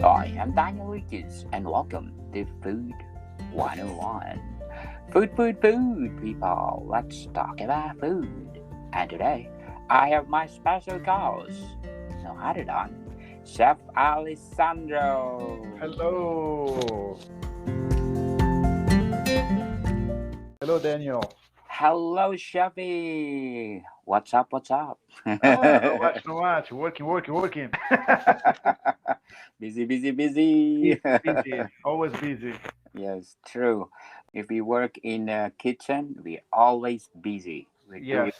I am Daniel Lucas, and welcome to Food 101. Food, people. Let's talk about food. And today, I have my special guest, no other than Chef Alessandro. Hello. Hello, Daniel. Hello, Chefy. What's up? What's up? Not much, not much. Working. Busy. Busy. Always busy. Yes, true. If we work in a kitchen, we're always busy. Yes.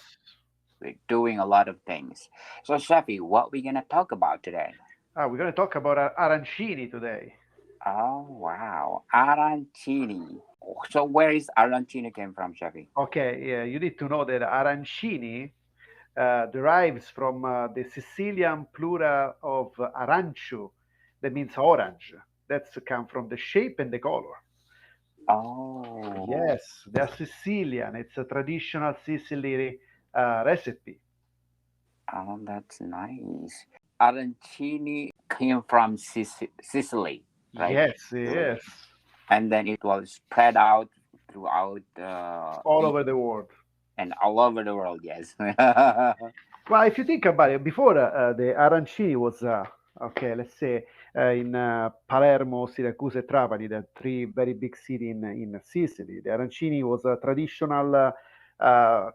We're doing a lot of things. So, Shafi, what we gonna talk about today? We're going to talk about arancini today. Oh wow, arancini. So, where is arancini came from, Shafi? Okay, yeah, you need to know that arancini derives from the Sicilian plural of arancio, that means orange. That's come from the shape and the color. Oh, Yes, they're Sicilian. It's a traditional Sicily recipe. that's nice. Arancini came from Sicily, right? Yes, Sicily. yes. And then it was spread out throughout All over the world. and all over the world. Yes. Well, if you think about it, before the arancini was, okay, let's say in Palermo, Syracuse, and Trapani, the three very big cities in Sicily. The arancini was a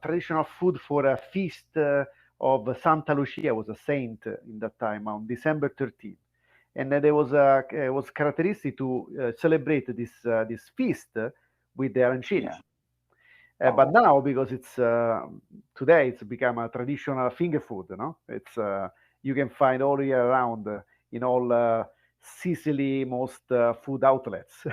traditional food for a feast of Santa Lucia, was a saint in that time on December 13th. And there was it was characteristic to celebrate this feast with the arancini. Yeah. But Oh, now, because it's today, it's become a traditional finger food. It's you can find all year round in all Sicily most food outlets.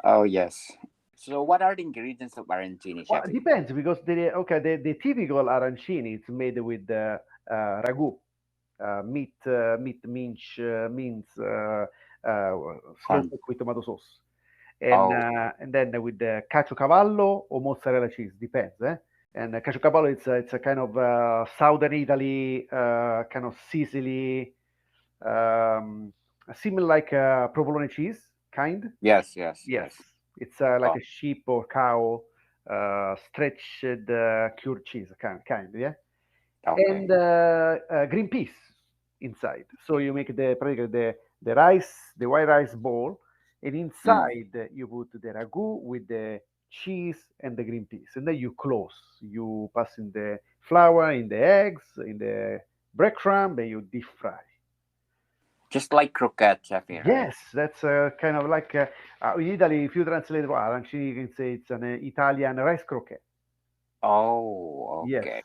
oh yes. So, what are the ingredients of arancini, Well, it Shafi? depends because the typical arancini is made with ragu, mince, slow Um, cook with tomato sauce. and oh, uh, and then with the caciocavallo or mozzarella cheese, depends. And caciocavallo, it's a kind of southern Italy, kind of Sicily, similar like provolone cheese, kind. yes. Yes, it's like Oh, a sheep or cow stretched cured cheese, kind, yeah. And okay. green peas inside. So you make practically the rice, the white rice bowl, and Mm. inside you put the ragu with the cheese and the green peas, and then you close. You pass in the flour, in the eggs, in the breadcrumb, and you deep fry. Just like croquette, Shafi, right? Yes, that's kind of like in Italy. If you translate well, actually, you can say it's an Italian rice croquette. Oh, Yes. okay.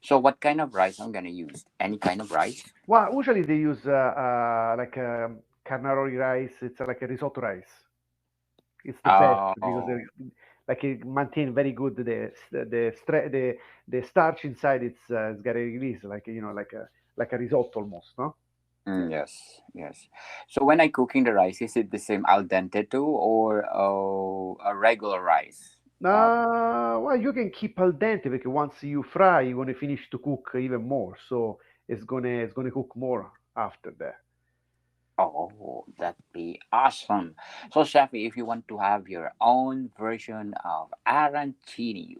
So, what kind of rice I'm gonna use? Any kind of rice? Well, usually they use like carnaroli rice. It's like a risotto rice. It's the best because Oh, like it maintain very good the starch inside. It's got a release like like a risotto almost, no? yes. So, when I cooking the rice, is it the same al dente too, or a regular rice? Well, you can keep al dente because once you fry, you're gonna finish to cook even more. So it's gonna cook more after that. Oh, that'd be awesome. So, Shafi, if you want to have your own version of arancini,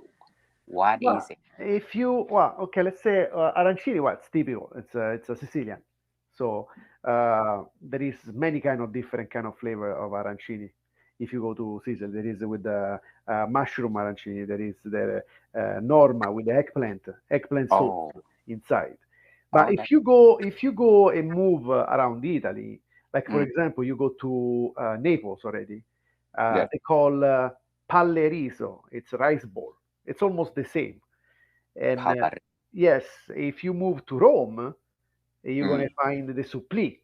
what Well, is it? if you well, okay, let's say arancini. Well, it's typical. It's a Sicilian. So there is many kind of different kind of flavor of arancini. If you go to Sicily, there is with the mushroom arancini. There is the norma with the eggplant sauce Oh, inside. But oh, that. if you go and move around Italy, like for Mm, example, you go to Naples already, yeah. they call palle riso. It's rice ball. It's almost the same. And Palari. yes, if you move to Rome, you're going Mm, to find the suppli.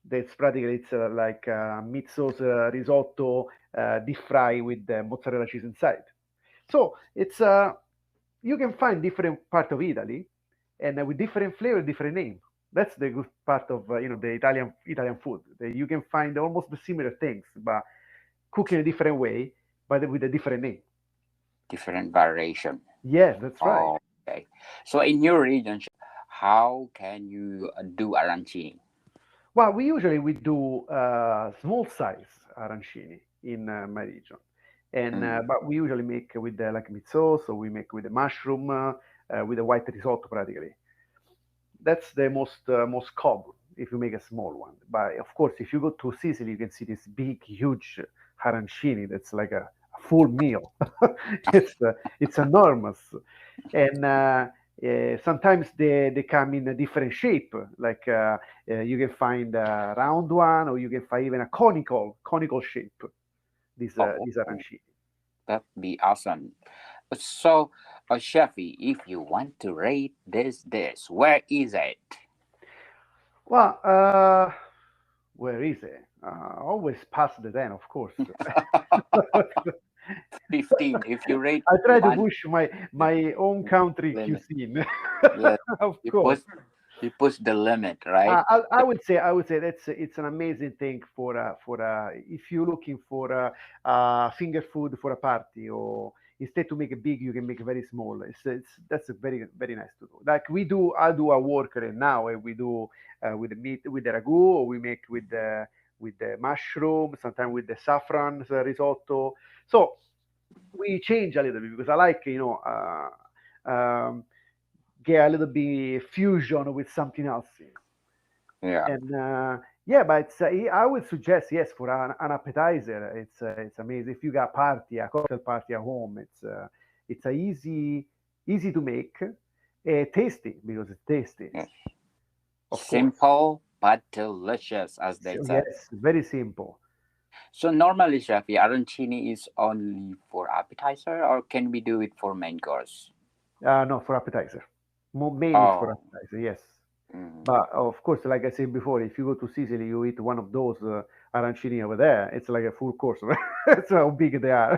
That's practically it's like meat sauce risotto deep fry with mozzarella cheese inside. So it's you can find different part of Italy and with different flavor, different name. That's the good part of the Italian food. That you can find almost the similar things, but cook in a different way, but with a different name. different variation. Yes, that's right. Oh, okay. So, in your region, how can you do arancini? Well, we do small size arancini in my region, and Mm. but we usually make with the like meat sauce, or we make with the mushroom, with a white risotto practically. That's the most common if you make a small one. But of course, if you go to Sicily, you can see this big, huge arancini. That's like a full meal. It's enormous, and sometimes they come in a different shape. Like you can find a round one, or you can find even a conical shape. These Oh, arancini. that'd be awesome. So, Chefy, if you want to rate this dish, where is it? Well, where is it? Always past the 10, of course. 15. If you rate I try to one, push my the my own country limit. cuisine, Yeah, of you course. push, you push the limit, right? I would say that's it's an amazing thing for if you're looking for finger food for a party, or instead to make it big you can make it very small. It's that's a very very nice to do. Like I do a work right now, and we do with the meat, with the ragu, or we make with the mushroom, sometimes with the saffron risotto. So we change a little bit because I like get a little bit fusion with something else. Yeah. And yeah, but I would suggest yes for an appetizer. It's amazing if you got a cocktail party at home. It's a easy to make, tasty because it's tasty, Yes. of course. Simple but delicious, as they So said. yes, very simple. So normally, Chefy, arancini is only for appetizer, or can we do it for main course? No, for appetizer. Mainly for Oh. appetizer. Yes. Mm. But of course, like I said before, if you go to Sicily, you eat one of those arancini over there. It's like a full course. That's how big they are.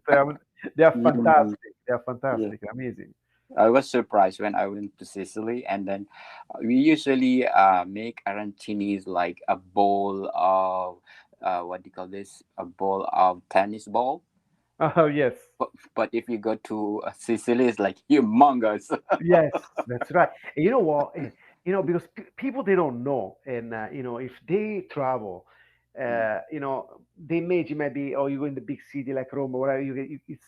They are Mm. fantastic. They are Yeah. fantastic, amazing. I was surprised when I went to Sicily, and then we usually make arancinis like a bowl of what do you call this? A bowl of tennis ball. Oh yes, But if you go to Sicily, it's like humongous. yes, that's right. And you know what? Because people they don't know, and if they travel, Mm. they imagine maybe, oh, you go in the big city like Rome or whatever, it's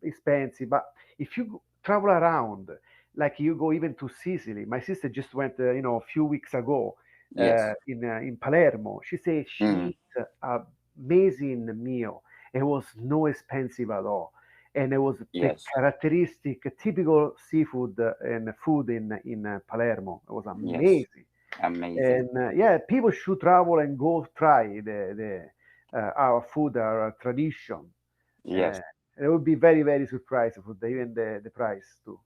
expensive. But if you travel around, like you go even to Sicily, my sister just went, a few weeks ago, Yes. in Palermo. She said Mm. she ate an amazing meal. It was no expensive at all, and it was the Yes. characteristic, typical seafood and food in Palermo. It was Yes. amazing, Amazing. and yeah, people should travel and go try the our food, our tradition. Yes. Uh, it would be very very surprised for even the price too.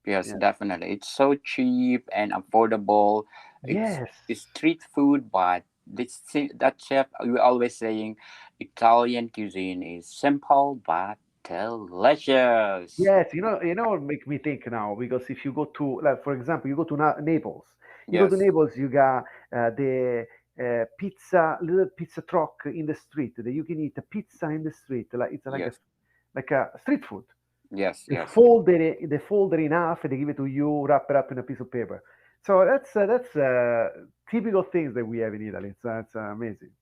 Yes, Yeah. definitely. It's so cheap and affordable. It's Yes. it's street food, but that chef we always saying Italian cuisine is simple but delicious. Yes, what make me think now, because if you go to, like, for example, you go to Naples, Yes. you got the little pizza truck in the street that you can eat a pizza in the street, like it's Yes. like a street food. Yes. They Yes. fold it in half, and they give it to you, wrap it up in a piece of paper. So that's typical things that we have in Italy. It's amazing.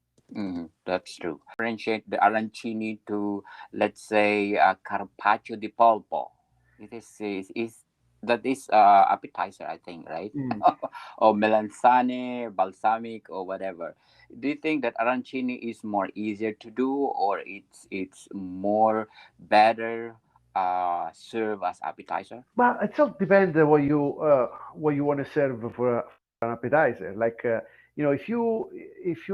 That's true. Differentiate the arancini to, let's say, carpaccio di polpo. It is that is appetizer, I think, right? Mm. Or melanzane, balsamic, or whatever. Do you think that arancini is more easier to do, or it's more better serve as appetizer? But it all depends on what you want to serve for an appetizer. Like if you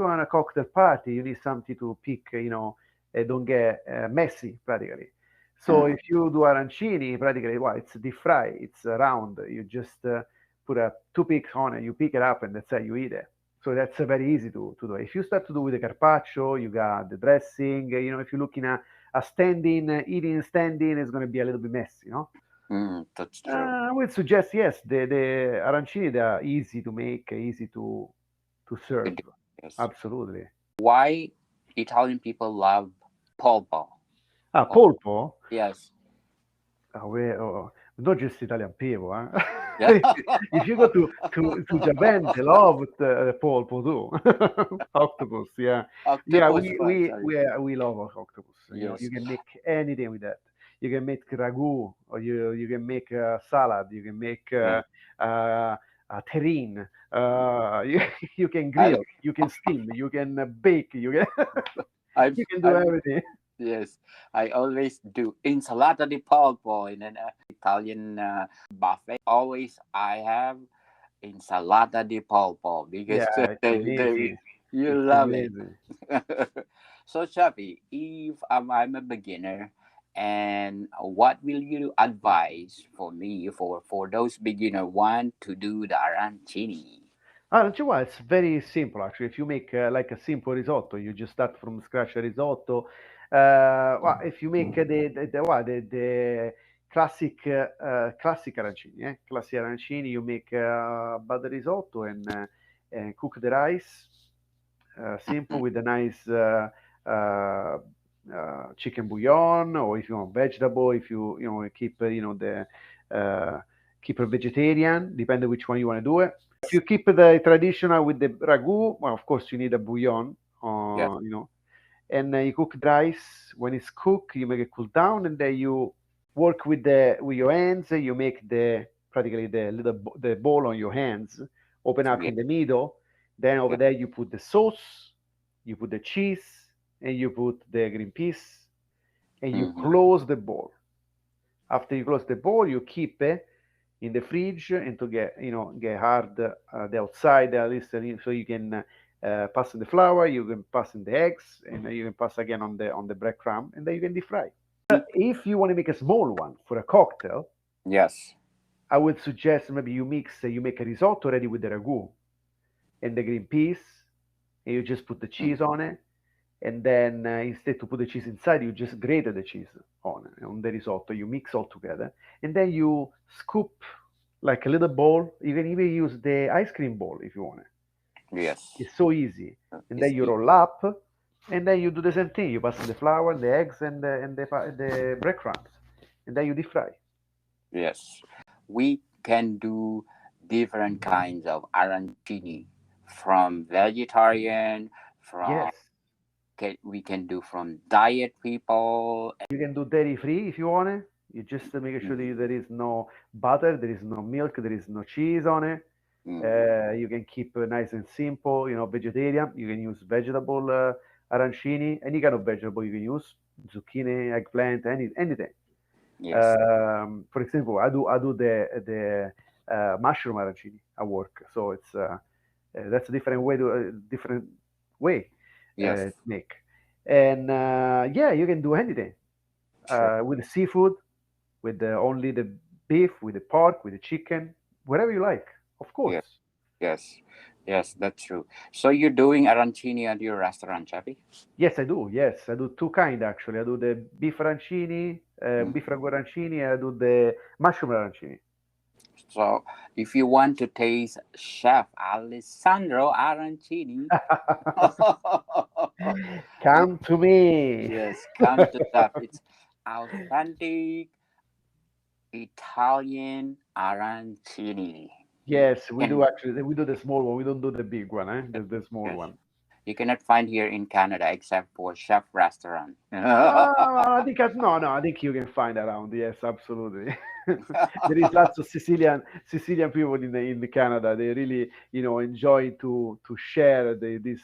are on a cocktail party, you need something to pick. Don't get messy practically. So Mm. if you do arancini, practically, well, it's deep fry. It's round. You just put a two picks on it. You pick it up, and that's it. You eat it. So that's very easy to do. If you start to do with the carpaccio, you got the dressing. If you're looking at a standing eating standing, it's going to be a little bit messy. That's true. I would suggest yes, the arancini, they are easy to make, easy to To serve. do. Yes. Absolutely. Why Italian people love polpo? Ah, Oh, polpo? yes. Not just Italian people, huh? Yeah. If you go to Japan, they love the polpo too. Octopus, yeah, yeah. Octopus fry, sorry. We love octopus. You know, you Yes. can make anything with that. You can make ragu, or you can make salad. You can make Yeah. a terrine. You, you can I grill. You can steam. You can bake. You can I've you can do I've everything. yes. I always do insalata di polpo in an Italian buffet. Always I have insalata di polpo because Yeah, it's they amazing. you It's love it. amazing. So, Chappy, if I'm a beginner, and what will you advise for me for those beginner want to do the arancini? Don't you know, it's very simple actually. If you make like a simple risotto, you just start from scratch a risotto. Well, if you make the classic classic arancini, classic arancini, you make butter risotto and cook the rice simple Mhm. with a nice uh, chicken bouillon, or if you want vegetable, if you know keep the uh, keep a vegetarian, depending which one you want to do it. If you keep the traditional with the ragu, well, of course you need a bouillon, Yes. and you cook the rice. When it's cooked, you make it cool down, and then you work with your hands. You make the practically the bowl on your hands, open up Yeah. in the middle. Then over Yeah. there you put the sauce, you put the cheese, and you put the green peas, and you Hmm. close the bowl. After you close the bowl, you keep it in the fridge and to get hard the outside at least so you can pass in the flour, you can pass in the eggs, and you can pass again on the breadcrumb, and then you can deep fry. If you want to make a small one for a cocktail, Yes. I would suggest maybe you make a risotto ready with the ragu and the green peas, and you just put the Mm. cheese on it, and then instead to put the cheese inside, you just grated the cheese on the risotto. You mix all together, and then you scoop like a little bowl. You can even use the ice cream bowl if you want it. Yes. It's so easy. And then It's you easy. roll up, and then you do the same thing. You pass in the flour, the eggs, and the breadcrumbs, and then you deep fry. Yes. We can do different kinds of arancini from vegetarian, from Yes, we can do from diet people. you can do dairy free if you want it. You just make sure that Mhm. there is no butter, there is no milk, there is no cheese on it. Mhm. You can keep nice and simple, vegetarian. You can use vegetable arancini, any kind of vegetable you can use, zucchini, eggplant, anything. Yes. For example, I do the mushroom arancini at work, so that's a different way Yes. to make. And yeah, you can do anything Sure. with the seafood, with only the beef, with the pork, with the chicken, whatever you like, of Yes. course. Yes. Yes, that's true. So you're doing arancini at your restaurant, Chappy? Yes, I do. Yes, I do two kind actually. I do the beef arancini, Mm. beef ragu arancini, and I do the mushroom arancini. So if you want to taste Chef Alessandro Arancini, you Come to me. yes, come to that. It's authentic Italian arancini. You Yes, we do can actually. We do the small one. We don't do the big one, eh? The small yes, one. you cannot find here in Canada except for Chef Restaurant. I think no. I think you can find around. Yes, absolutely. There is lots of Sicilian people in Canada. They really enjoy to share this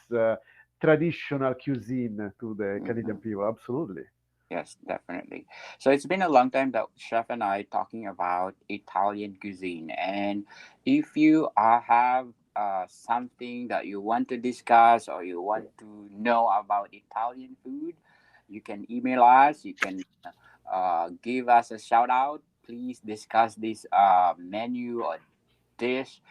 traditional cuisine to the Canadian Mhm. people. Absolutely. Yes, definitely. So it's been a long time that Chef and I talking about Italian cuisine, and if you have something that you want to discuss or you want to know about Italian food, you can email us. You can give us a shout out. Please discuss this menu or dish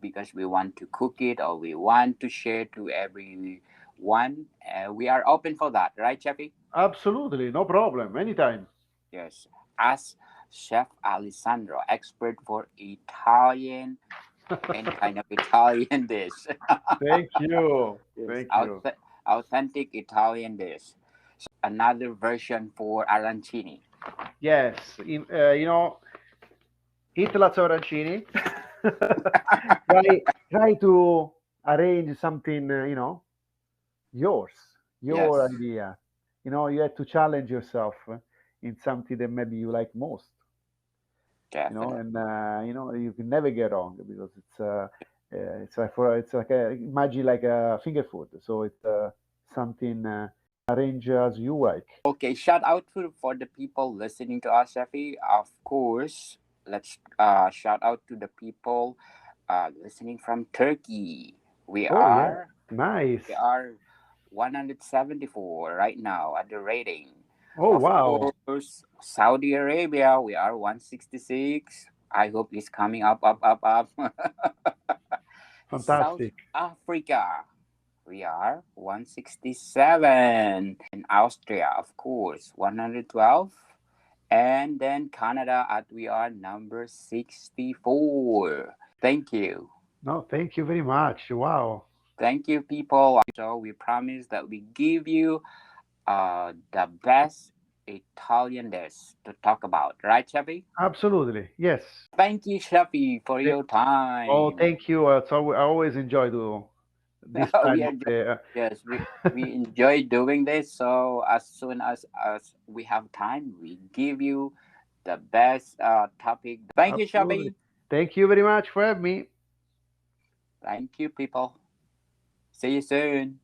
because we want to cook it or we want to share to everyone. We are open for that, right, Chefy? Absolutely, no problem. Anytime. Yes, as Chef Alessandro, expert for Italian and kind of Italian dish. Thank you. Yes, Thank you. authentic Italian dish. Another version for arancini. Yes, eat lots of arancini. Try to arrange something, yours, your Yes, idea. You have to challenge yourself in something that maybe you like most. definitely. And you can never get wrong because it's like imagine like a finger food. So it's something arrange as you like. Okay, shout out for the people listening to us, Shafi. Of course, let's shout out to the people listening from Turkey. We Oh yeah, are nice. we are 174 right now at the rating. Oh Of wow, course, Saudi Arabia, we are 166. I hope it's coming up, up, up, up. South fantastic. Africa, we are 167. And Austria, of course, 112. And then Canada at we are number 64. Thank you. No, thank you very much. Wow, Thank you, people. So we promise that we give you the best Italian dish to talk about. Right, Shafi? absolutely, yes. Thank you, Shafi, for Th- your Oh, time. thank you. I always enjoy this we time are of the. yes, we enjoy doing this. So as soon as we have time, we give you the best topic. Thank you, Absolutely. Shafi. Thank you very much for having me. Thank you, people. See you soon.